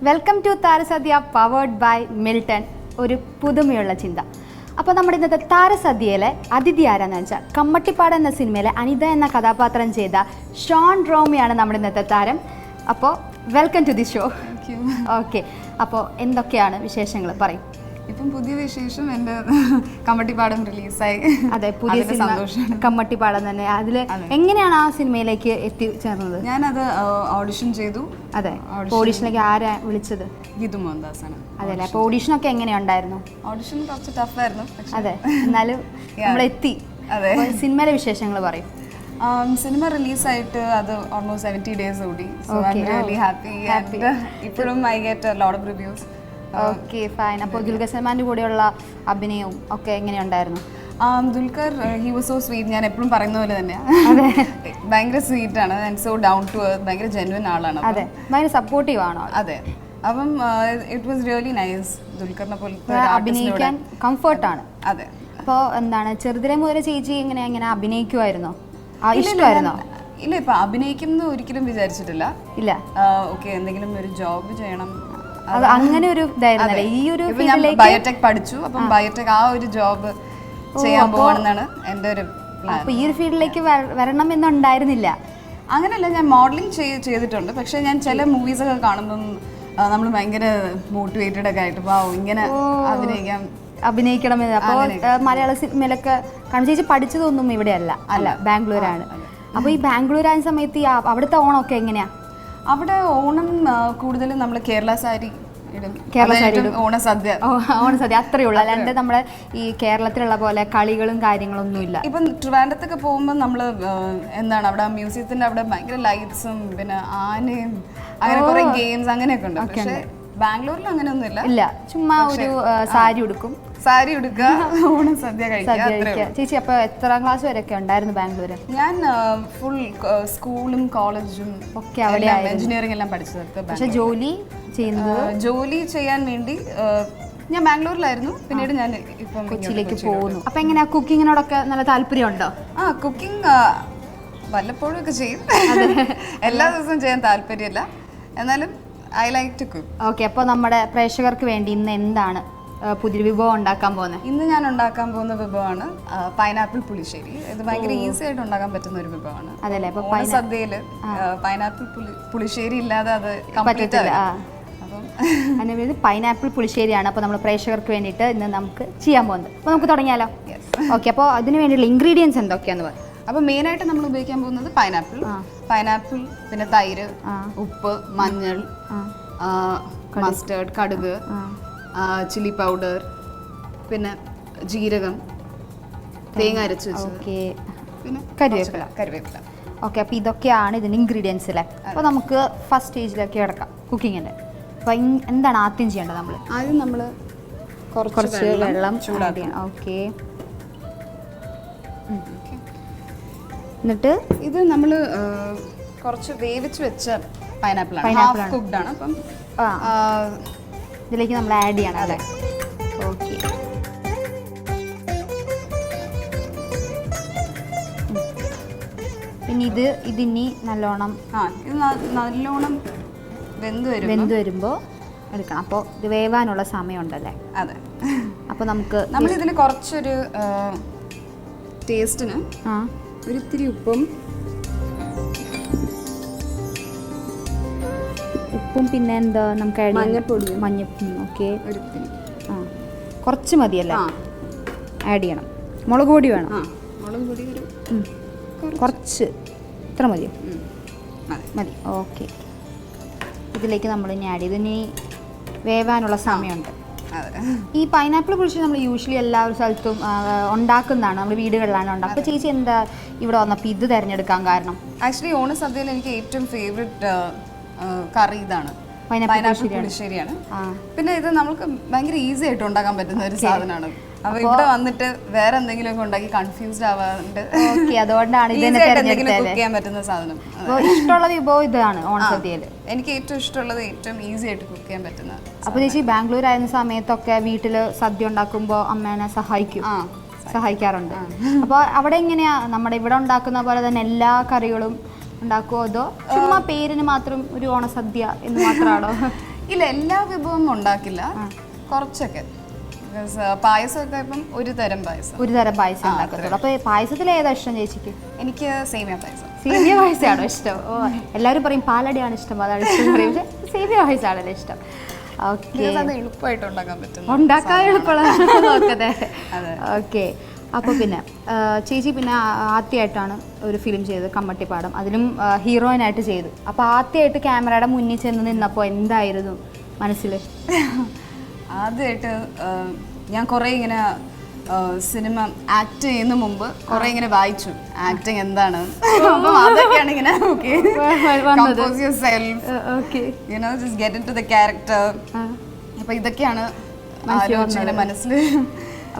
Welcome to Tharasadya powered by Milton, ഒരു പുതുമയുള്ള ചിന്ത. അപ്പോൾ നമ്മുടെ ഇന്നത്തെ താരസദ്യയിലെ അതിഥി ആരാന്ന് വെച്ചാൽ കമ്മട്ടിപ്പാട് എന്ന സിനിമയിലെ അനിത എന്ന കഥാപാത്രം ചെയ്ത ഷോൺ റോമിയാണ് നമ്മുടെ ഇന്നത്തെ താരം. അപ്പോൾ welcome to the show. Okay, അപ്പോൾ എന്തൊക്കെയാണ് വിശേഷങ്ങൾ പറയും? ഇപ്പം പുതിയ വിശേഷം എൻ്റെ കമ്മട്ടിപ്പാടം റിലീസായി. അതെ, പുതിയ സിനിമ കമ്മട്ടിപ്പാടം തന്നെ. അതിൽ എങ്ങനെയാണ് ആ സിനിമയിലേക്ക് എത്തിച്ചേർന്നത്? ഞാനത് ഓഡിഷൻ ചെയ്തു. അതെ, ഓഡിഷനിലേക്ക് ആരാ വിളിച്ചത്? ഗീതു മോഹൻദാസാണ്. അതെ, അപ്പോൾ ഓഡിഷനൊക്കെ എങ്ങനെയുണ്ടായിരുന്നു? ഓഡിഷൻ കുറച്ച് ടഫായിരുന്നു. അതെ, എന്നാലും നമ്മളെത്തി. അതെ, സിനിമയിലെ വിശേഷങ്ങൾ പറയും. സിനിമ റിലീസായിട്ട് അത് ഓൾമോസ്റ്റ് 70 days ഓടി. So I am really happy. ഇപ്പോഴും I get a lot of reviews. Okay, fine. അപ്പോൾ ദുൽഖർ സൽമാൻ്റെ കൂടെയുള്ള അഭിനയവും ഒക്കെ എങ്ങനെയുണ്ടായിരുന്നു? Dulquer he was so sweet. ഞാൻ എപ്പോഴും പറയുന്ന പോലെ തന്നെയാണ്, ഭയങ്കര സ്വീറ്റ് ആണ് and so down to earth, ഭയങ്കര ജെന്യുവൻ ആളാണ്. അതെ, ഭയങ്കര സപ്പോർട്ടീവ് ആണോ? അതെ, അപ്പം ഇറ്റ് വാസ് റിയലി നൈസ്. ദുൽഖറിനെ പോലത്തെ അഭിനയിക്കാൻ കംഫർട്ടാണ്. അതെ. അപ്പോൾ എന്താണ്, ചെറുതിലെ മുതൽ ചേച്ചി എങ്ങനെ അഭിനയിക്കുമായിരുന്നോ? ഇഷ്ടമായിരുന്നോ? ഇല്ല, ഇപ്പൊ അഭിനയിക്കുന്ന ഒരിക്കലും വിചാരിച്ചിട്ടില്ല. ഇല്ല. ഓക്കെ, എന്തെങ്കിലും ഒരു ജോബ് ചെയ്യണം, അത് അങ്ങനെ ഒരു ഇതായിരുന്നല്ലേ ഈ ഒരു ഫീൽഡിലേക്ക്? ബയോടെക് പഠിച്ചു, അപ്പം ബയോടെക് ആ ഒരു ജോബ് ചെയ്യാൻ പോകണമെന്നാണ് എൻ്റെ ഒരു പ്ലാൻ. അപ്പോൾ ഈ ഒരു ഫീൽഡിലേക്ക് വരണം എന്നുണ്ടായിരുന്നില്ല? അങ്ങനെയല്ല, ഞാൻ മോഡലിംഗ് ചെയ്തിട്ടുണ്ട്. പക്ഷെ ഞാൻ ചില മൂവീസൊക്കെ കാണുമ്പം നമ്മൾ ഭയങ്കര മോട്ടിവേറ്റഡ് ഒക്കെ ആയിട്ട് ഇങ്ങനെ അഭിനയിക്കണമെന്ന്. അപ്പോൾ മലയാള സിനിമയിലൊക്കെ കാരണം ചേച്ചി പഠിച്ചതൊന്നും ഇവിടെ അല്ല ബാംഗ്ലൂരാണ്. അപ്പോൾ ഈ ബാംഗ്ലൂർ ആയ സമയത്ത് അവിടുത്തെ ഓണമൊക്കെ എങ്ങനെയാ? അവിടെ ഓണം കൂടുതലും നമ്മൾ കേരള സാരി ഇടും. ഓണസദ്യ അത്രയേ ഉള്ളൂ, അല്ലാണ്ട് നമ്മുടെ ഈ കേരളത്തിലുള്ള പോലെ കളികളും കാര്യങ്ങളൊന്നും ഇല്ല. ഇപ്പം ട്രിവാൻഡ്രത്തൊക്കെ പോകുമ്പോൾ നമ്മൾ എന്താണ് അവിടെ മ്യൂസിയത്തിന്റെ അവിടെ ഭയങ്കര ലൈറ്റ്സും പിന്നെ ആനയും അങ്ങനെ കുറെ ഗെയിംസ് അങ്ങനെയൊക്കെ ഉണ്ട്. പക്ഷെ ബാംഗ്ലൂരിൽ അങ്ങനെയൊന്നും ഇല്ല. ചുമ്മാ ഒരു സാരി ഉടുക്കും, ഓണം സദ്യ കഴിക്കുക. ചേച്ചി അപ്പോൾ എത്രാം ക്ലാസ് വരെയൊക്കെ ഉണ്ടായിരുന്നു ബാംഗ്ലൂര്? ഞാൻ ഫുൾ സ്കൂളും കോളേജും ഒക്കെ അവിടെ എഞ്ചിനീയറിംഗ് എല്ലാം പഠിച്ചത്. പക്ഷെ ജോലി ചെയ്യാൻ വേണ്ടി ഞാൻ ബാംഗ്ലൂരിലായിരുന്നു. പിന്നീട് ഞാൻ ഇപ്പം കൊച്ചിയിലേക്ക് പോകുന്നു. അപ്പൊ എങ്ങനെയാ കുക്കിങ്ങിനോടൊക്കെ നല്ല താല്പര്യമുണ്ടോ? കുക്കിംഗ് വല്ലപ്പോഴും ഒക്കെ ചെയ്യും. എല്ലാ ദിവസവും ചെയ്യാൻ താല്പര്യമില്ല, എന്നാലും I like to cook. Okay, അപ്പോൾ നമ്മുടെ പ്രേക്ഷകർക്ക് വേണ്ടി ഇന്ന് എന്താണ് പുതിയൊരു വിഭവം ഉണ്ടാക്കാൻ പോകുന്നത്? ഇന്ന് ഞാൻ ഉണ്ടാക്കാൻ പോകുന്ന വിഭവമാണ് പൈനാപ്പിൾ പുളിശ്ശേരി. ഇത് ഭയങ്കര ഈസി ആയിട്ട് ഉണ്ടാക്കാൻ പറ്റുന്ന ഒരു വിഭവമാണ്. അതല്ലേ, അപ്പോൾ സദ്യയില് പൈനാപ്പിൾ പുളിശ്ശേരി ഇല്ലാതെ അത് പറ്റത്തില്ല. അതിന് പൈനാപ്പിൾ പുളിശ്ശേരിയാണ് അപ്പോൾ നമ്മൾ പ്രേക്ഷകർക്ക് വേണ്ടിയിട്ട് ഇന്ന് നമുക്ക് ചെയ്യാൻ പോകുന്നത്. അപ്പോൾ നമുക്ക് തുടങ്ങിയാലോ? ഓക്കെ, അപ്പോൾ അതിന് വേണ്ടിയുള്ള ഇൻഗ്രീഡിയൻസ് എന്തൊക്കെയാന്ന് പറയും? അപ്പോൾ മെയിനായിട്ട് നമ്മൾ ഉപയോഗിക്കാൻ പോകുന്നത് പൈനാപ്പിൾ, പിന്നെ തൈര്, ഉപ്പ്, മഞ്ഞൾ, മസ്റ്റേർഡ്, കടുക്, ചില്ലി പൗഡർ, പിന്നെ ജീരകം, തേങ്ങ അരച്ച് വെച്ചത്, പിന്നെ കരിവേപ്പില. ഓക്കെ, അപ്പോൾ ഇതൊക്കെയാണ് ഇതിൻ്റെ ഇൻഗ്രീഡിയൻസ് അല്ലേ? അപ്പോൾ നമുക്ക് ഫസ്റ്റ് സ്റ്റേജിലേക്ക് കിടക്കാം കുക്കിങ്ങിൻ്റെ. അപ്പോൾ എന്താണ് ആദ്യം ചെയ്യേണ്ടത്? ആദ്യം നമ്മൾ കുറച്ച് വെള്ളം ചൂടാക്കണം. ഓക്കെ, എന്നിട്ട് ഇത് നമ്മൾ കുറച്ച് വേവിച്ച് വെച്ച പൈനാപ്പിളാണ്, ഹാഫ് കുക്ക്ഡ് ആണ്. അപ്പം ഇതിലേക്ക് നമ്മൾ ആഡ് ചെയ്യണം അല്ലേ? ഓക്കെ, പിന്നെ ഇതിനി നല്ലോണം വെന്ത് വരുമ്പോൾ എടുക്കണം. അപ്പോൾ ഇത് വേവാനുള്ള സമയമുണ്ടല്ലേ? അതെ. അപ്പോൾ നമ്മളിതിൽ കുറച്ചൊരു ടേസ്റ്റിന് ഒരിത്തിരി ഉപ്പും പിന്നെ എന്താ നമുക്ക് മഞ്ഞപ്പൊടി. ഓക്കെ, കുറച്ച് മതിയല്ലേ ആഡ് ചെയ്യണം? മുളക് പൊടി വേണം? കുറച്ച്, ഇത്ര മതിയോ? മതി. ഓക്കെ, ഇതിലേക്ക് നമ്മൾ ഇനി ആഡ് ചെയ്ത് ഇനി വേവാനുള്ള സമയമുണ്ട്. ഈ പൈനാപ്പിൾ പുളിശ്ശേരി നമ്മൾ യൂഷ്വലി എല്ലാ സ്ഥലത്തും ഉണ്ടാക്കുന്നതാണ്, നമ്മൾ വീടുകളിലാണ് ഉണ്ടാക്കുക. അപ്പോൾ ചേച്ചി എന്താ ഇവിടെ വന്നപ്പോൾ ഇത് തിരഞ്ഞെടുക്കാൻ കാരണം? ആക്ച്വലി ഓണസദ്യയിൽ എനിക്ക് ഏറ്റവും ഫേവറേറ്റ് കറി ഇതാണ്, പൈനാപ്പിൾ പുളിശ്ശേരിയാണ്. പിന്നെ ഇത് നമുക്ക് ഭയങ്കര ഈസി ആയിട്ട് ഉണ്ടാക്കാൻ പറ്റുന്ന ഒരു സാധനമാണ്. അപ്പൊ ഇവിടെ വന്നിട്ട് വേറെ എന്തെങ്കിലും ഒക്കെ ഉണ്ടാക്കി കൺഫ്യൂസ്ഡ് ആവാറുണ്ട്. അതുകൊണ്ടാണ് എന്തെങ്കിലും കുക്ക് ചെയ്യാൻ പറ്റുന്ന സാധനം. ഇഷ്ടമുള്ള വിഭവം ഇതാണ് ഓണസദ്യയിൽ. എനിക്ക് ഏറ്റവും ഇഷ്ടമുള്ളത് ഏറ്റവും ഈസി ആയിട്ട് കുക്ക് ചെയ്യാൻ പറ്റുന്ന. അപ്പൊ ചേച്ചി ബാംഗ്ലൂർ ആയിരുന്ന സമയത്തൊക്കെ വീട്ടില് സദ്യ ഉണ്ടാക്കുമ്പോൾ അമ്മേനെ സഹായിക്കാറുണ്ട്. അപ്പോൾ അവിടെ എങ്ങനെയാ നമ്മുടെ ഇവിടെ ഉണ്ടാക്കുന്ന പോലെ തന്നെ എല്ലാ കറികളും ഉണ്ടാക്കുമോ, അതോ ചുമ്മാ പേരിന് മാത്രം ഒരു ഓണസദ്യ എന്ന് മാത്രമാണോ? ഇല്ല, എല്ലാ വിഭവവും ഉണ്ടാക്കില്ല, കുറച്ചൊക്കെ. പായസമൊക്കെ ഇപ്പം ഒരു തരം പായസം ഉണ്ടാക്കത്തുള്ളൂ. അപ്പൊ പായസത്തിൽ ഏതാ ഇഷ്ടം ചേച്ചിക്ക്? എനിക്ക് സേമിയ പായസം. സേമിയ പായസമാണോ ഇഷ്ടം? ഓ, എല്ലാവരും പറയും പാലടിയാണ് ഇഷ്ടം, അതാണ് ഇഷ്ടം പറയും, പക്ഷേ സേമിയ പായസമാണല്ലോ ഇഷ്ടം. ഓക്കെ, അത് എളുപ്പമായിട്ട് ഉണ്ടാക്കാൻ പറ്റും, ഉണ്ടാക്കാൻ എളുപ്പമുള്ള നോക്കട്ടെ. ഓക്കെ, അപ്പോൾ പിന്നെ ചേച്ചി പിന്നെ ആദ്യമായിട്ടാണ് ഒരു ഫിലിം ചെയ്തത്, കമ്മട്ടിപ്പാടം. അതിലും ഹീറോയിനായിട്ട് ചെയ്തു. അപ്പോൾ ആദ്യമായിട്ട് ക്യാമറയുടെ മുന്നിൽ ചെന്ന് നിന്നപ്പോൾ എന്തായിരുന്നു മനസ്സിൽ? ആദ്യമായിട്ട് ഞാൻ കുറേ ഇങ്ങനെ സിനിമ ആക്ട് ചെയ്യുന്ന മുമ്പ് കുറേ ഇങ്ങനെ വായിച്ചു ആക്ടിങ് എന്താണ്. അപ്പം അതൊക്കെയാണ് ഇങ്ങനെ compose yourself, you know, just get into the character. അപ്പോൾ ഇതൊക്കെയാണ് മനസ്സിൽ.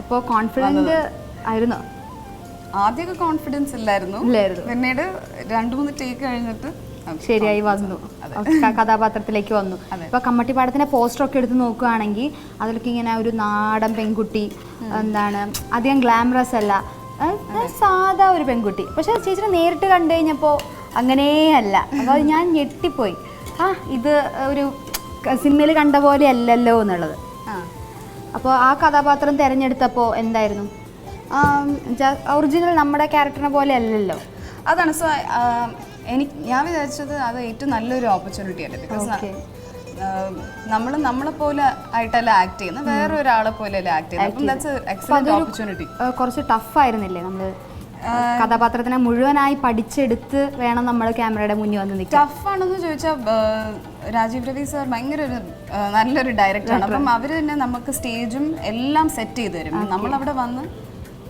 അപ്പോൾ കോൺഫിഡൻറ്റ് ആയിരുന്നോ? ആദ്യമൊക്കെ കോൺഫിഡൻസ് ഇല്ലായിരുന്നു, പിന്നീട് 2-3 ടേക്ക് കഴിഞ്ഞിട്ട് ശരിയായി വന്നു, കഥാപാത്രത്തിലേക്ക് വന്നു. ഇപ്പൊ കമ്മട്ടിപ്പാടത്തിന്റെ പോസ്റ്ററൊക്കെ എടുത്ത് നോക്കുകയാണെങ്കിൽ അതിലൊക്കെ ഇങ്ങനെ ഒരു നാടൻ പെൺകുട്ടി, എന്താണ് അധികം ഗ്ലാമറസ് അല്ല, സാധാ ഒരു പെൺകുട്ടി. പക്ഷെ ചേച്ചിനെ നേരിട്ട് കണ്ടു കഴിഞ്ഞപ്പോൾ അങ്ങനെയല്ല. അപ്പോൾ ഞാൻ ഞെട്ടിപ്പോയി, ഇത് ഒരു സിനിമയിൽ കണ്ട പോലെ അല്ലല്ലോ എന്നുള്ളത്. അപ്പോൾ ആ കഥാപാത്രം തിരഞ്ഞെടുത്തപ്പോൾ എന്തായിരുന്നു? ഒറിജിനൽ നമ്മുടെ ക്യാരക്ടറിനെ പോലെ അല്ലല്ലോ. അതാണ്. സോ ഞാൻ വിചാരിച്ചത് അത് ഏറ്റവും നല്ലൊരു ഓപ്പർച്യൂണിറ്റി അല്ലേ. ബിക്കോസ് നമ്മളെ പോലെ ആയിട്ടല്ല ആക്ട് ചെയ്യുന്നത്, വേറെ ഒരാളെ പോലെ അല്ല ആക്ട് ചെയ്യുന്നത്. കുറച്ച് ടഫ് ആയിരുന്നില്ലേ? നമ്മൾ കഥാപാത്രത്തിനെ മുഴുവനായി പഠിച്ചെടുത്ത് വേണം നമ്മൾ ക്യാമറയുടെ മുന്നിൽ വന്ന് നിൽക്കാൻ. ടഫ് ആണെന്ന് ചോദിച്ചാൽ രാജീവ് രവി സാർ ഭയങ്കര ഒരു നല്ലൊരു ഡയറക്ടറാണ്. അപ്പം അവർ തന്നെ നമുക്ക് സ്റ്റേജും എല്ലാം സെറ്റ് ചെയ്ത് തരും. നമ്മളവിടെ വന്ന്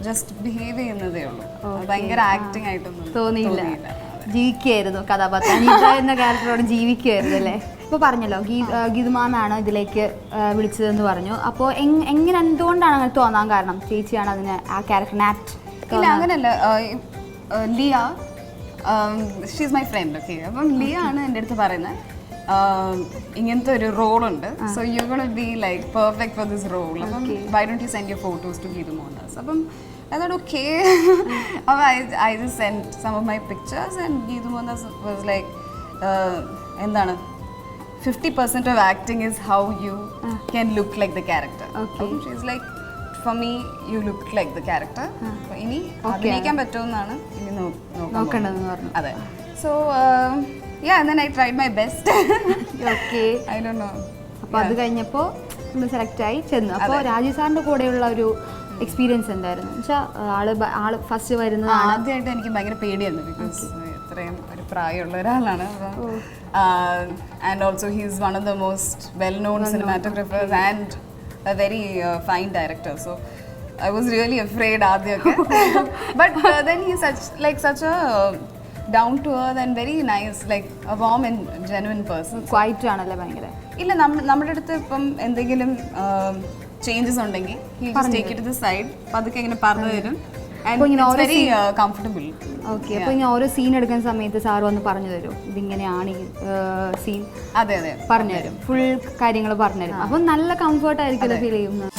ജസ്റ്റ് ബിഹേവ് ചെയ്യുന്നതേ ഉള്ളൂ. ഭയങ്കര ആക്ടിങ് ആയിട്ടൊന്നും തോന്നിയില്ല. ജീവിക്കുകയായിരുന്നു കഥാപാത്രം, എന്ന ക്യാരക്ടറോട് ജീവിക്കുകയായിരുന്നു അല്ലേ? ഇപ്പോൾ പറഞ്ഞല്ലോ ഗീതുമാന്നാണ് ഇതിലേക്ക് വിളിച്ചതെന്ന് പറഞ്ഞു. അപ്പോൾ എങ്ങനെ എന്തുകൊണ്ടാണ് അങ്ങനെ തോന്നാൻ കാരണം? ചേച്ചിയാണ് അതിന് ആ ക്യാരക്ടറിനെ ആക്ട്? ഇല്ല, അങ്ങനെയല്ല. Liya, she's my friend. Okay, അപ്പം ലിയ ആണ് എൻ്റെ അടുത്ത് പറയുന്നത് ഇങ്ങനത്തെ ഒരു റോളുണ്ട്, so you gonna be like perfect for this role. അപ്പം why don't you send your photos to Geethu Mohandas? അപ്പം I thought, okay. I just sent some of my pictures and Geetu Mohandas was like, endana 50% of acting is how you can look like the character. Okay. She's like, for me, you look like the character. Ini abhinayikkan pattunnanu ini nokkanadu parnu. Ade. So yeah, and then I tried my best. Okay. I don't know. അപ്പോൾ അത് കഴിഞ്ഞപ്പോൾ നമ്മൾ select ആയി ചെന്നു. അപ്പോൾ രാജീവ് സാറിൻ്റെ കൂടെയുള്ള ഒരു എക്സ്പീരിയൻസ് എന്തായിരുന്നു? വെച്ചാൽ ആള് ഫസ്റ്റ് വരുന്നത് ആദ്യമായിട്ട് എനിക്ക് ഭയങ്കര പേടിയായിരുന്നു. ബിക്കോസ് ഇത്രയും ഒരു പ്രായമുള്ള ഒരാളാണ്. And also he is one of the most well known cinematographers and a very fine director. So I was really afraid ആദ്യമൊക്കെ. But then he such a down to earth and very nice, like a warm and genuine person. Quite ആണല്ലേ ഭയങ്കര? ഇല്ല, നമ്മുടെ അടുത്ത് ഇപ്പം എന്തെങ്കിലും changes ഉണ്ടെങ്കിൽ he just take it to the side, പതുക്കെ ഇങ്ങനെ പറഞ്ഞു തരും. And it's very comfortable. Okay, അപ്പോൾ ഇങ്ങനെ ഓരോ സീൻ എടുക്കുന്ന സമയത്ത് സാർ വന്ന് പറഞ്ഞു തരും, ഇതിങ്ങനെയാണ് ഈ സീൻ. അതെ പറഞ്ഞു തരും, ഫുൾ കാര്യങ്ങൾ പറഞ്ഞു തരും. അപ്പം നല്ല കംഫർട്ട് ആയിരിക്കും ഫീൽ ചെയ്യുന്നത്.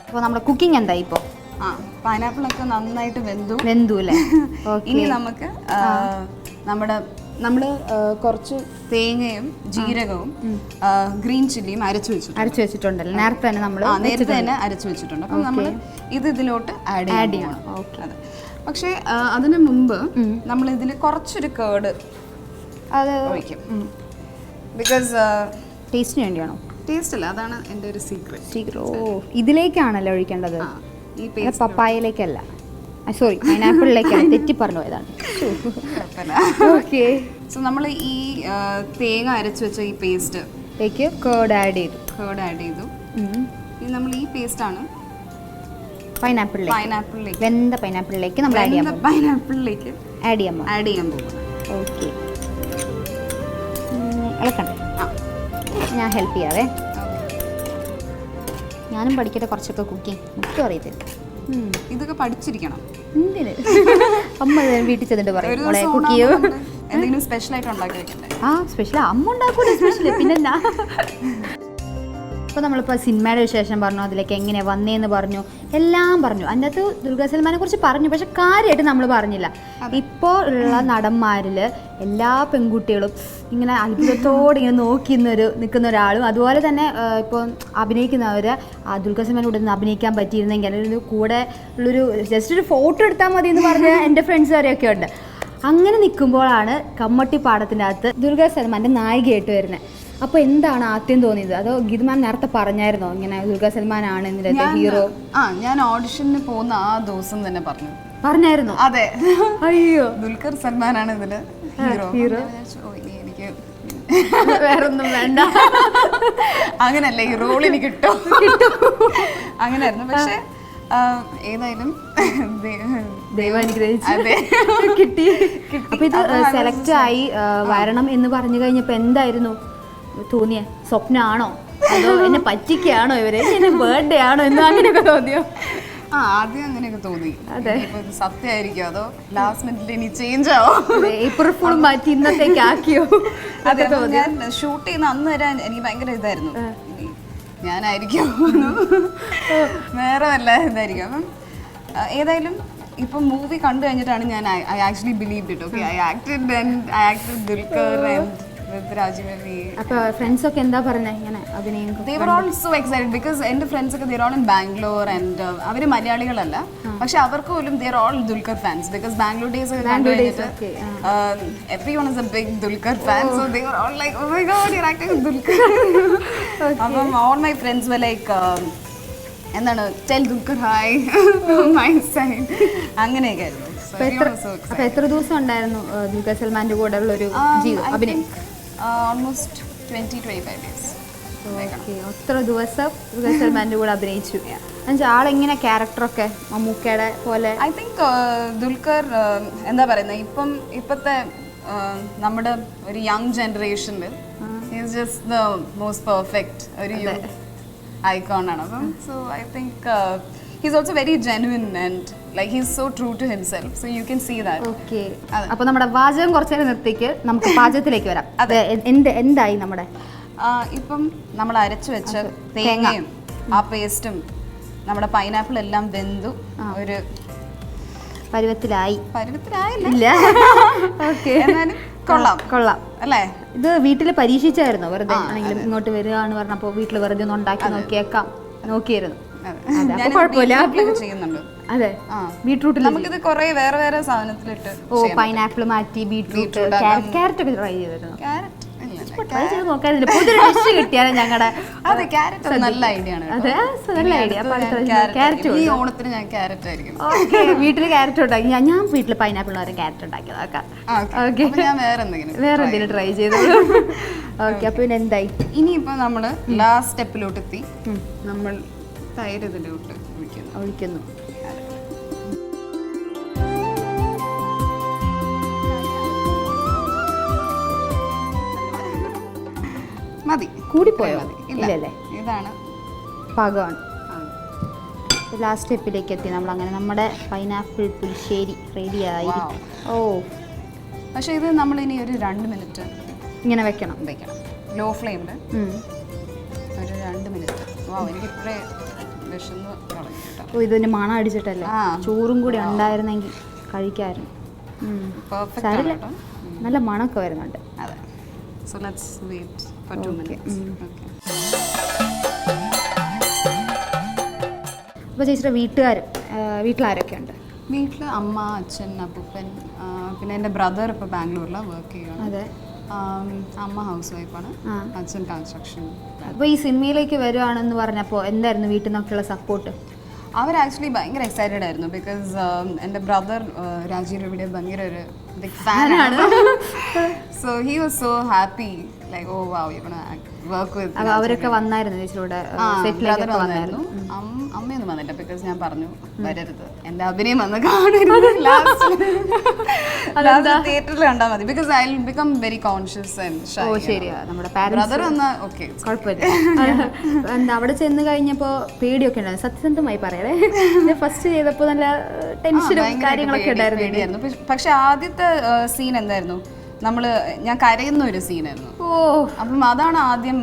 അപ്പോൾ നമ്മുടെ കുക്കിംഗ് എന്തായി ഇപ്പോൾ? പൈനാപ്പിൾ ഒക്കെ നന്നായിട്ട് വെന്തു അല്ലേ? ഇനി നമുക്ക് നമ്മൾ കുറച്ച് തേങ്ങയും ജീരകവും ഗ്രീൻ ചില്ലിയും അരച്ചു വെച്ചിട്ടുണ്ടല്ലോ നേരത്തെ തന്നെ. നമ്മൾ നേരത്തെ തന്നെ അരച്ചു വെച്ചിട്ടുണ്ട്. അപ്പം നമ്മൾ ഇതിലോട്ട് ആഡ് ചെയ്യണം. അതെ, പക്ഷേ അതിന് മുമ്പ് നമ്മൾ ഇതിൽ കുറച്ചൊരു കേർഡ് അത് ഒഴിക്കും. ബിക്കോസ് ടേസ്റ്റിന് വേണ്ടിയാണോ? ടേസ്റ്റ് അല്ല, അതാണ് എൻ്റെ ഒരു സീക്രട്ട്. ഓ, ഇതിലേക്കാണല്ലോ ഒഴിക്കേണ്ടത്, ഈ പപ്പായയിലേക്കല്ല, സോറി പൈനാപ്പിളിലേക്കല്ല, തെറ്റി പറഞ്ഞു പോയതാണ്. ഓക്കെ, സോ നമ്മൾ ഈ തേങ്ങ അരച്ചു വെച്ച ഈ പേസ്റ്റിലേക്ക് കേർഡ് ആഡ് ചെയ്തു. ഇനി നമ്മൾ ഈ പേസ്റ്റാണ് പൈനാപ്പിളിലേക്ക് വെന്ത പൈനാപ്പിളിലേക്ക് നമ്മൾ ആഡ് ചെയ്യാൻ പോകുന്നത്. ഓക്കെ, ഇളക്കണ്ടേ? ഞാൻ ഹെൽപ്പ് ചെയ്യാവേ. ഞാനും പഠിക്കട്ടെ കുറച്ചൊക്കെ കുക്കിംഗ്, ഒട്ടും അറിയത്തില്ല. ഇതൊക്കെ പഠിച്ചിരിക്കണം. എന്തിന്? അമ്മ വീട്ടിൽ ചെന്നിട്ട് പറയും കുക്ക് ചെയ്യോ, എന്തെങ്കിലും സ്പെഷ്യൽ ആയിട്ട് ഉണ്ടാക്കി വെക്കണ്ടേ? സ്പെഷ്യൽ അമ്മ ഉണ്ടാക്കൂല, സ്പെഷ്യൽ പിന്നെ അപ്പോൾ നമ്മളിപ്പോൾ സിനിമയുടെ വിശേഷം പറഞ്ഞു, അതിലേക്ക് എങ്ങനെ വന്നേന്ന് പറഞ്ഞു, എല്ലാം പറഞ്ഞു. അതിൻ്റെ അകത്ത് ദുൽഖർ സൽമാനെ കുറിച്ച് പറഞ്ഞു, പക്ഷെ കാര്യമായിട്ട് നമ്മൾ പറഞ്ഞില്ല. ഇപ്പോൾ ഉള്ള നടന്മാരിൽ എല്ലാ പെൺകുട്ടികളും ഇങ്ങനെ അത്ഭുതത്തോടെ ഇങ്ങനെ നിൽക്കുന്ന ഒരാളും, അതുപോലെ തന്നെ ഇപ്പോൾ അഭിനയിക്കുന്നവർ ദുൽഖർ സൽമാൻ്റെ കൂടെ നിന്ന് അഭിനയിക്കാൻ പറ്റിയിരുന്നെങ്കിൽ അല്ലെങ്കിൽ കൂടെ ഉള്ളൊരു ജസ്റ്റ് ഒരു ഫോട്ടോ എടുത്താൽ മതി എന്ന് പറഞ്ഞ എൻ്റെ ഫ്രണ്ട്സ് വരെയൊക്കെ ഉണ്ട്. അങ്ങനെ നിൽക്കുമ്പോഴാണ് കമ്മട്ടിപ്പാടത്തിൻ്റെ അകത്ത് ദുൽഖർ സൽമാൻ്റെ നായികയായിട്ട് വരുന്നത്. അപ്പോൾ എന്താണ് ആദ്യം തോന്നിയത്? അതോ ഗീത് മാം നേരത്തെ പറഞ്ഞായിരുന്നോ ഇങ്ങനെ ദുൽഖർ സൽമാനാണ് ഇതിൻ്റെ ഹീറോ? ഞാൻ ഓഡിഷന് പോകുന്ന ആ ദിവസം തന്നെ പറഞ്ഞായിരുന്നു. അതെ, അയ്യോ ദുൽഖർ സൽമാനാണ് ഇതില് ഹീറോ. എനിക്ക് വേറൊന്നും വേണ്ട, അങ്ങനല്ല, ഈ റോൾ എനിക്ക് കിട്ടും അങ്ങനെയായിരുന്നു. പക്ഷെ ഏതായാലും ദൈവം അനുഗ്രഹിച്ചു കിട്ടി. അപ്പൊ ഇത് സെലക്ട് ആയി വരണം എന്ന് പറഞ്ഞു കഴിഞ്ഞപ്പോ എന്തായിരുന്നു തോന്നിയ? സ്വപ്നമാണോ അതോ എന്നെ പറ്റിക്കാണോ ഇവര്, എന്നെ ബർത്ത്ഡേ ആണോ എന്ന് അങ്ങനെയൊക്കെ തോന്നിയോ? ആദ്യം അങ്ങനെയൊക്കെ തോന്നി. സത്യമായിരിക്കും അതോ ലാസ്റ്റ് മിനിറ്റിൽ ഇനി ചേഞ്ച് ആവോ, ഏപ്രിൽ ഫുൾ മാറ്റി ഇന്നത്തേക്ക് ആക്കിയോ? അതെ, ഞാൻ ഷൂട്ട് ചെയ്യുന്ന അന്ന് വരെ എനിക്ക് ഭയങ്കര ഇതായിരുന്നു, ഞാനായിരിക്കും വേറെ വല്ല ഇതായിരിക്കും. അപ്പം ഏതായാലും ഇപ്പം മൂവി കണ്ടു കഴിഞ്ഞിട്ടാണ് ഞാൻ I actually believed it. Okay, I acted Dulquer and with Rajivali. അപ്പോൾ ഫ്രണ്ട്സ് ഒക്കെ എന്താ പറഞ്ഞേ ഇങ്ങനെ അഭിനയം? They were all so excited because എൻ്റെ ഫ്രണ്ട്സ് ഒക്കെ they are all in Bangalore and അവർ മലയാളികളല്ല, പക്ഷെ അവർക്ക് പോലും they are all Dulquer fans because Bangalore days ഒക്കെ കണ്ടു കഴിഞ്ഞിട്ട് everyone is a big Dulquer fan, so they were all like, oh my god, you're acting with Dulquer. അപ്പം all my friends were like എന്താണ് tell Dulquer hi my side, അങ്ങനെയൊക്കെ ആയിരുന്നു. അപ്പോൾ എത്ര ദിവസം ഉണ്ടായിരുന്നു ദുൽഖർ സൽമാൻ്റെ കൂടെ ഉള്ളൊരു അഭിനയം? Almost 20-25 days. ഓക്കെ, അത്ര ദിവസം ദുൽഖർ സൽമാൻ്റെ കൂടെ അഭിനയിച്ചു. എന്നുവെച്ചാൽ ആളെങ്ങനെ ക്യാരക്ടറൊക്കെ മമ്മൂക്കയുടെ പോലെ? ഐ തിങ്ക് ദുൽഖർ എന്താ പറയുന്നത്, ഇപ്പോഴത്തെ നമ്മുടെ ഒരു യങ് ജനറേഷനിൽ is just the most perfect ഒരു ഐക്കോൺ ആണ്. അപ്പം so I think he's also very genuine and like he's so true to himself, so you can see that. Okay, അപ്പോൾ നമ്മുടെ വാചകം കുറച്ചേരം നിർത്തിക്ക് നമുക്ക് പാചകത്തിലേക്ക് വരാം. എന്തായി നമ്മുടെ ഇപ്പം നമ്മൾ അരച്ചു വെച്ച തേങ്ങയും ആ പേസ്റ്റും നമ്മുടെ പൈനാപ്പിൾ എല്ലാം വെന്തു ഒരു പരുവത്തിലായില്ല. ഓക്കെ, എന്നാലും കൊള്ളാം അല്ലേ? ഇത് വീട്ടിൽ പരീക്ഷിച്ചായിരുന്നോ? വെറുതെ ആണെങ്കിലും ഇങ്ങോട്ട് വരികയെന്ന് പറഞ്ഞപ്പോൾ വീട്ടിൽ വെറുതെ ഒന്ന് ഉണ്ടാക്കി നോക്കിയായിരുന്നു. ചെയ്യുന്നുണ്ട്. അതെ, ബീട്രൂട്ടിൽ നമുക്കിത് കുറെ വേറെ വേറെ സാധനത്തിലിട്ട് പൈനാപ്പിൾ മാറ്റി ബീട്രൂട്ട് ക്യാരറ്റ് ഒക്കെ ട്രൈ ചെയ്തിരുന്നു. ഓണത്തിന് ഞാൻ ക്യാരറ്റ് ആയിരിക്കും വീട്ടിൽ ക്യാരറ്റ് ഉണ്ടാക്കി. ഞാൻ വീട്ടിൽ പൈനാപ്പിൾ ക്യാരറ്റ് ഉണ്ടാക്കിയതൊക്കെ വേറെ എന്തെങ്കിലും ട്രൈ ചെയ്തോളൂ. ഓക്കെ, അപ്പൊ പിന്നെ എന്തായി? ഇനിയിപ്പോ നമ്മള് ലാസ്റ്റ് സ്റ്റെപ്പിലോട്ട് എത്തി. നമ്മൾ തൈര് ഇതിലോട്ട് ഒഴിക്കുന്നു. മതി, കൂടിപ്പോയോ? ഇല്ലല്ലേ, ഇതാണ് പാകമാണ്. ലാസ്റ്റ് സ്റ്റെപ്പിലേക്ക് എത്തി നമ്മൾ. അങ്ങനെ നമ്മുടെ പൈനാപ്പിൾ പുളിശ്ശേരി റെഡിയായി. ഓ, പക്ഷെ ഇത് നമ്മൾ ഇനി ഒരു 2 മിനിറ്റ് ഇങ്ങനെ വെക്കണം. ലോ ഫ്ലെയിമിൽ ഒരു 2 മിനിറ്റ്. എനിക്ക് ഇപ്പോഴേ വിശന്ന് തുടങ്ങി കേട്ടോ. ഓ, ഇതിൻ്റെ മണം അടിച്ചിട്ടല്ലേ? ചോറും കൂടി ഉണ്ടായിരുന്നെങ്കിൽ കഴിക്കാമായിരുന്നു. നല്ല മണമൊക്കെ വരുന്നുണ്ട്. അതെ, so let's wait for 2 minutes. അപ്പോൾ ചേച്ചിയുടെ വീട്ടിലാരൊക്കെ ഉണ്ട്? വീട്ടിൽ അമ്മ, അച്ഛൻ, അപ്പൂപ്പൻ, പിന്നെ എൻ്റെ ബ്രദർ ഇപ്പോൾ ബാംഗ്ലൂരിലാണ് വർക്ക് ചെയ്യുകയാണ്. അതെ, അമ്മ ഹൗസ് വൈഫാണ്, അച്ഛൻ കൺസ്ട്രക്ഷൻ. അപ്പോൾ ഈ സിനിമയിലേക്ക് വരുവാണെന്ന് പറഞ്ഞപ്പോൾ എന്തായിരുന്നു വീട്ടിൽ നിന്നൊക്കെയുള്ള സപ്പോർട്ട്? അവർ ആക്ച്വലി ഭയങ്കര എക്സൈറ്റഡ് ആയിരുന്നു ബിക്കോസ് എൻ്റെ ബ്രദർ രാജീവ് രവിയുടെ ഭയങ്കര ഒരു ബിഗ് ഫാനാണ്. So he was so happy like oh wow you gonna work with. അവരൊക്കെ വന്നായിരുന്നു ചേച്ചിയുടെ സെറ്റിലേക്ക് വന്നായിരുന്നു. അമ്മയൊന്നും വന്നില്ല ബിക്കോസ് ഞാൻ പറഞ്ഞു വരരുത്, എൻ്റെ അഭിനയം വന്ന് കാണരുത്, തിയേറ്ററിൽ കണ്ടാൽ മതി because I will become very conscious and shy. ഓ ശരിയാ, നമ്മുടെ ബ്രദർ വന്നാൽ ഓക്കെ കുഴപ്പമില്ല. അവിടെ ചെന്ന് കഴിഞ്ഞപ്പോൾ പേടിയൊക്കെ ഉണ്ടായിരുന്നു, സത്യസന്ധമായി പറയണേ. ഫസ്റ്റ് ചെയ്തപ്പോൾ നല്ല ടെൻഷനും കാര്യങ്ങളൊക്കെ ഉണ്ടായിരുന്നു. പക്ഷെ ആദ്യത്തെ സീൻ എന്തായിരുന്നു, ഞാൻ കരയുന്ന ഒരു സീനായിരുന്നു. അപ്പം അതാണ് ആദ്യം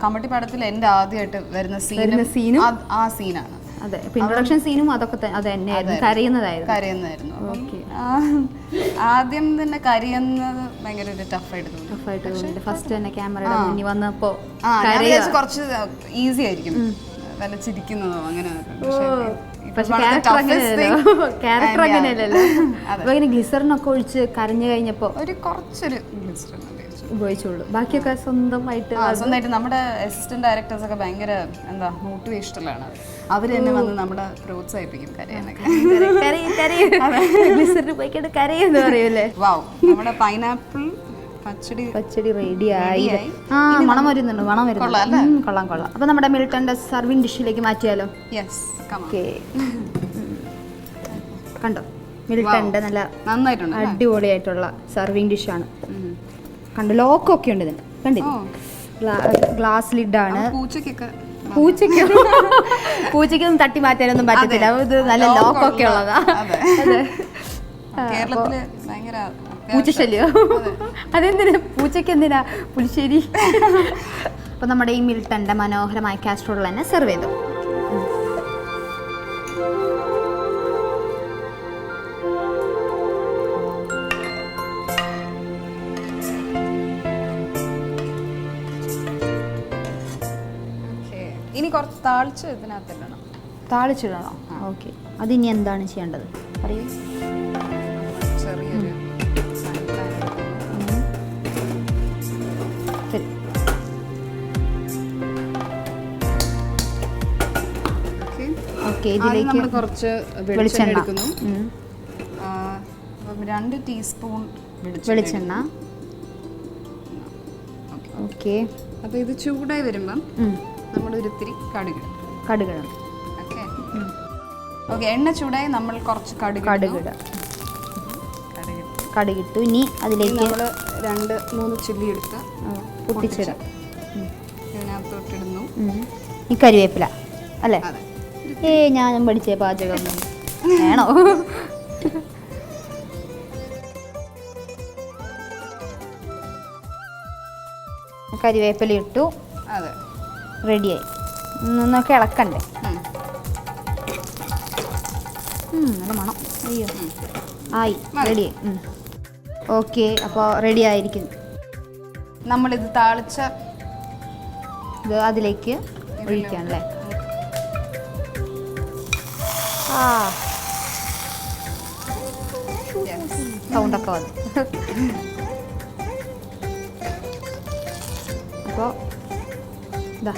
കമ്മട്ടിപ്പാടത്തിൽ എൻ്റെ ആദ്യമായിട്ട് വരുന്ന സീനും ആ സീനാണ്. അതെ, ഇൻട്രൊഡക്ഷൻ സീനും അതൊക്കെ തന്നെയായിരുന്നു, കരയുന്നതായിരുന്നു. ആദ്യം തന്നെ കരയുന്നത് ഭയങ്കര ഒരു ടഫായിട്ട് തോന്നി. ഫസ്റ്റ് തന്നെ ക്യാമറയുടെ മുന്നിൽ വന്നപ്പോ കുറച്ച് ഈസി ആയിരിക്കും വല്ല ചിരിക്കുന്നതോ അങ്ങനെ. ക്യാരക്ടർ അങ്ങനെയല്ലല്ലോ. ഗ്ലിസറിനൊക്കെ ഒഴിച്ച് കരഞ്ഞു കഴിഞ്ഞപ്പോ കുറച്ചൊരു ഉപയോഗിച്ചുള്ളൂ, ബാക്കിയൊക്കെ സ്വന്തമായിട്ട് നമ്മുടെ അസിസ്റ്റന്റ് ഡയറക്ടേഴ്സ് ഒക്കെ ഭയങ്കര എന്താ മോട്ടിവേഷനിലാണ്. അവര് തന്നെ വന്ന് നമ്മളെ പ്രോത്സാഹിപ്പിക്കും കരയാനൊക്കെ. കരയെന്ന് പറയൂലേ. വാവ്, നമ്മുടെ പൈനാപ്പിൾ പച്ചടി റെഡിയായി. മണം വരുന്നുണ്ട്. കൊള്ളാം. അപ്പൊ നമ്മുടെ മിൽട്ടന്റെ സർവിംഗ് ഡിഷിലേക്ക് മാറ്റിയാലോ? കണ്ടോ, മിൽട്ടന്റെ നല്ല നന്നായിട്ടുണ്ട്, അടിപൊളിയായിട്ടുള്ള സർവിംഗ് ഡിഷാണ്. കണ്ടോ, ലോക്കൊക്കെ ഉണ്ട് ഇതിന്, കണ്ടില്ലേ? ഗ്ലാസ് ലിഡാണ്. പൂച്ചയ്ക്കൊന്നും തട്ടി മാറ്റാനൊന്നും പറ്റത്തില്ല, ഇത് നല്ല ലോക്കൊക്കെ ഉള്ളതാ. കേരളത്തില് ഭയങ്കര പൂച്ചശല്യോ? അതെന്തിനാ പൂച്ചയ്ക്ക്, എന്തിനാ പുളിശ്ശേരി? അപ്പൊ നമ്മുടെ ഈ മിൽട്ടന്റെ മനോഹരമായ കാസ്ട്രോളിൽ തന്നെ സെർവ് ചെയ്തു. ഇനി കുറച്ച് താളിച്ച് ഇതിനകത്തിടണം. താളിച്ചിടണോ? ഓക്കെ. അതിനി എന്താണ് ചെയ്യേണ്ടത് പറയൂ. ചെറിയൊരു ഇതിലേക്ക് കുറച്ച് വെളിച്ചെണ്ണ എടുക്കുന്നു. 2 ടീസ്പൂൺ വെളിച്ചെണ്ണ. ഓക്കെ. അപ്പോൾ ഇത് ചൂടായി വരുമ്പം നമ്മൾ ഒരിത്തിരി കടുകിടണം. ഓക്കെ, എണ്ണ ചൂടായി നമ്മൾ കുറച്ച് കടുകിട്ടു. ഇനി അതിലേക്ക് നമ്മൾ 2-3 ചില്ലി എടുത്ത് പൊട്ടിച്ചിടാം. ഇതിനകത്തോട്ടിടുന്നു. ഈ കരിവേപ്പില അല്ലേ? ഞാനും പഠിച്ചേ പാചകം വേണോ? കരിവേപ്പില ഇട്ടു. അതെ, റെഡിയായി. ഒന്നൊക്കെ ഇളക്കണ്ടേ? നല്ല മണം. അയ്യോ, ആയി, റെഡിയായി. ഓക്കെ, അപ്പോൾ റെഡി ആയിരിക്കുന്നു. നമ്മളിത് താളിച്ച ഇത് അതിലേക്ക് ഒഴിക്കാം അല്ലേ? സൗണ്ടൊക്കെ വന്നു. അപ്പോൾ ഇതാ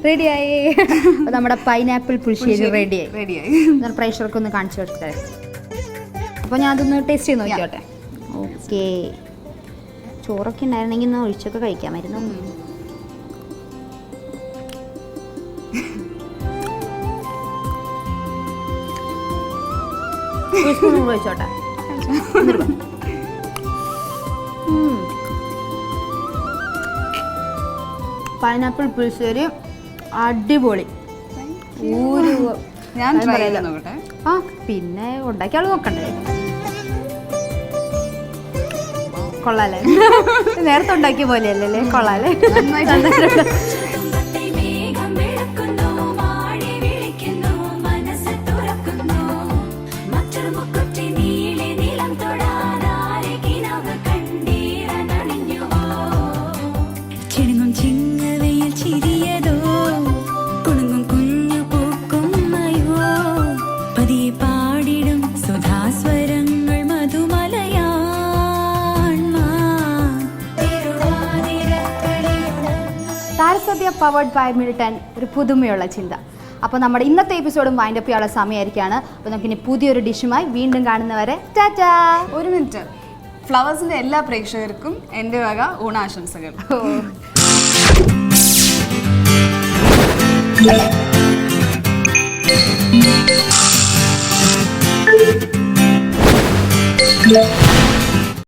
റെഡിയായി. അപ്പോൾ നമ്മുടെ പൈനാപ്പിൾ പുളിശ്ശേരി റെഡിയായി. ഞാൻ പ്രേക്ഷകർക്ക് ഒന്ന് കാണിച്ചു കൊടുത്തേ. അപ്പോൾ ഞാൻ അതൊന്ന് ടേസ്റ്റ് ചെയ്ത് നോക്കിയോട്ടെ. ഓക്കെ, ചോറൊക്കെ ഉണ്ടായിരുന്നെങ്കിൽ ഒന്ന് ഒഴിച്ചൊക്കെ കഴിക്കാമായിരുന്നു. ഒഴിച്ചോട്ടെ. പൈനാപ്പിൾ പുളിശ്ശേരി അടിപൊളി. ഞാൻ പിന്നെ ഉണ്ടാക്കിയ ആള് നോക്കണ്ടേ? കൊള്ളാല്ലേ? നേരത്തെ ഉണ്ടാക്കിയ പോലെയല്ലേ? കൊള്ളാല്ലേ? താരസദ്യ പവർഡ് ബൈ മിൽട്ടൺ, ഒരു പുതുമയുള്ള ചിന്ത. അപ്പോൾ നമ്മുടെ ഇന്നത്തെ എപ്പിസോഡും വൈൻഡപ്പ് ചെയ്യാനുള്ള സമയമായിരിക്കുകയാണ്. അപ്പോൾ നമുക്കിനി പുതിയൊരു ഡിഷുമായി വീണ്ടും കാണുന്നവരെ ടാറ്റാ. ഒരു മിനിറ്റ്, ഫ്ലവേഴ്സിൻ്റെ എല്ലാ പ്രേക്ഷകർക്കും എൻ്റെ വക ഓണാശംസകൾ. Yeah.